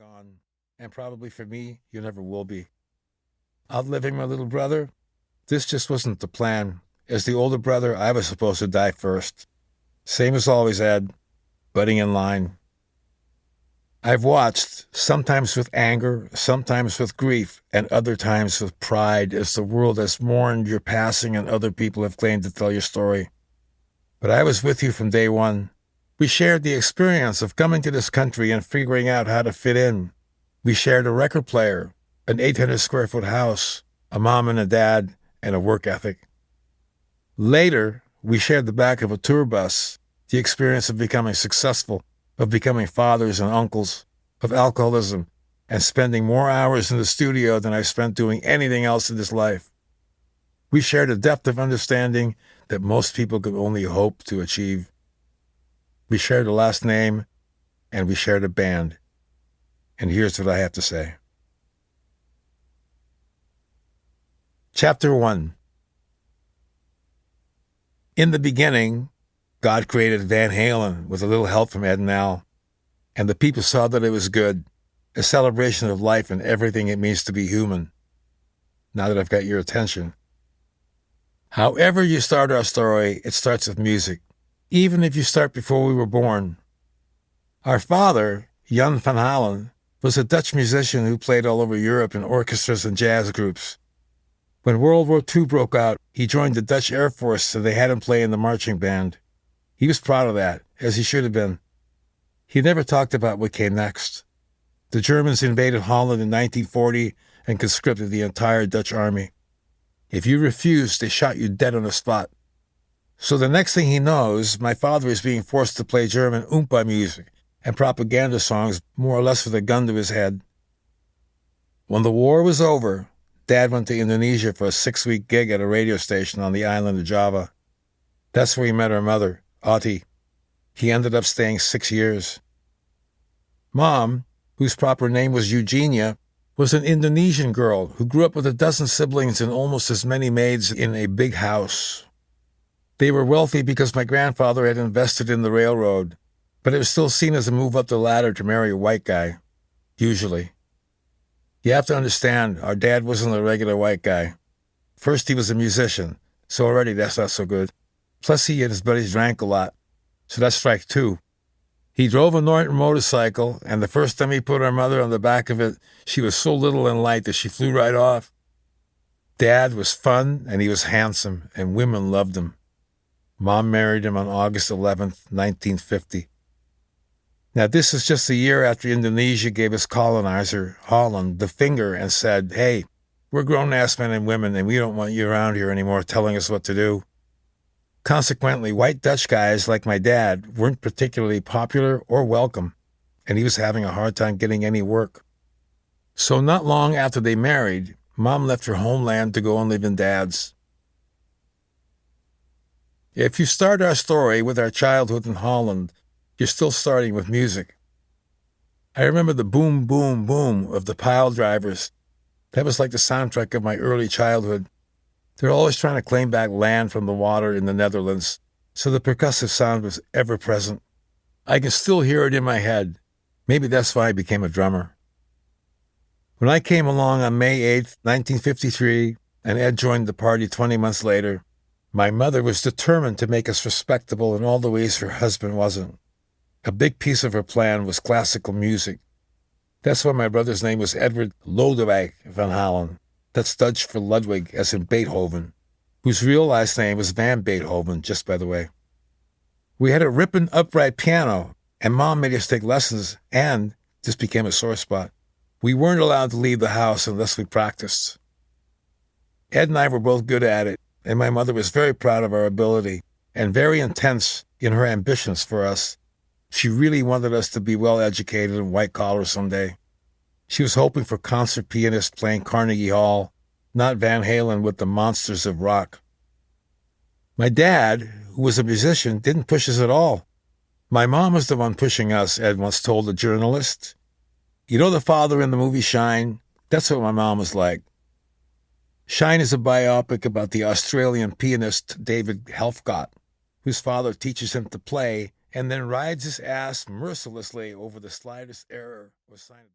gone, and probably for me, you never will be. Outliving my little brother? This just wasn't the plan. As the older brother, I was supposed to die first. Same as always, Ed, butting in line. I've watched, sometimes with anger, sometimes with grief, and other times with pride, as the world has mourned your passing and other people have claimed to tell your story. But I was with you from day one. We shared the experience of coming to this country and figuring out how to fit in. We shared a record player, an 800-square-foot house, a mom and a dad, and a work ethic. Later, we shared the back of a tour bus, the experience of becoming successful, of becoming fathers and uncles, of alcoholism, and spending more hours in the studio than I spent doing anything else in this life. We shared a depth of understanding that most people could only hope to achieve. We shared a last name, and we shared a band. And here's what I have to say. Chapter 1. In the beginning, God created Van Halen with a little help from Ed and Al, and the people saw that it was good, a celebration of life and everything it means to be human. Now that I've got your attention. However you start our story, it starts with music, even if you start before we were born. Our father, Jan Van Halen, was a Dutch musician who played all over Europe in orchestras and jazz groups. When World War II broke out, he joined the Dutch Air Force, so they had him play in the marching band. He was proud of that, as he should have been. He never talked about what came next. The Germans invaded Holland in 1940 and conscripted the entire Dutch army. If you refused, they shot you dead on the spot. So the next thing he knows, my father is being forced to play German Oompa music and propaganda songs more or less with a gun to his head. When the war was over, Dad went to Indonesia for a 6-week gig at a radio station on the island of Java. That's where he met our mother, Ati. He ended up staying 6 years. Mom, whose proper name was Eugenia, was an Indonesian girl who grew up with a dozen siblings and almost as many maids in a big house. They were wealthy because my grandfather had invested in the railroad, but it was still seen as a move up the ladder to marry a white guy, usually. You have to understand, our dad wasn't a regular white guy. First, he was a musician, so already that's not so good. Plus, he and his buddies drank a lot, so that's strike 2. He drove a Norton motorcycle, and the first time he put our mother on the back of it, she was so little and light that she flew right off. Dad was fun, and he was handsome, and women loved him. Mom married him on August 11th, 1950. Now, this is just a year after Indonesia gave its colonizer, Holland, the finger and said, "Hey, we're grown-ass men and women, and we don't want you around here anymore telling us what to do." Consequently, white Dutch guys like my dad weren't particularly popular or welcome, and he was having a hard time getting any work. So not long after they married, Mom left her homeland to go and live in Dad's. If you start our story with our childhood in Holland, you're still starting with music. I remember the boom, boom, boom of the pile drivers. That was like the soundtrack of my early childhood. They're always trying to claim back land from the water in the Netherlands, so the percussive sound was ever present. I can still hear it in my head. Maybe that's why I became a drummer. When I came along on May 8th, 1953, and Ed joined the party 20 months later, my mother was determined to make us respectable in all the ways her husband wasn't. A big piece of her plan was classical music. That's why my brother's name was Edward Lodewijk Van Halen. That's Dutch for Ludwig, as in Beethoven, whose real last name was Van Beethoven, just by the way. We had a ripping upright piano, and Mom made us take lessons, and this became a sore spot. We weren't allowed to leave the house unless we practiced. Ed and I were both good at it, and my mother was very proud of our ability, and very intense in her ambitions for us. She really wanted us to be well-educated and white-collar someday. She was hoping for concert pianists playing Carnegie Hall, not Van Halen with the monsters of rock. My dad, who was a musician, didn't push us at all. My mom was the one pushing us, Ed once told a journalist. You know the father in the movie Shine? That's what my mom was like. Shine is a biopic about the Australian pianist David Helfgott, whose father teaches him to play and then rides his ass mercilessly over the slightest error or sign of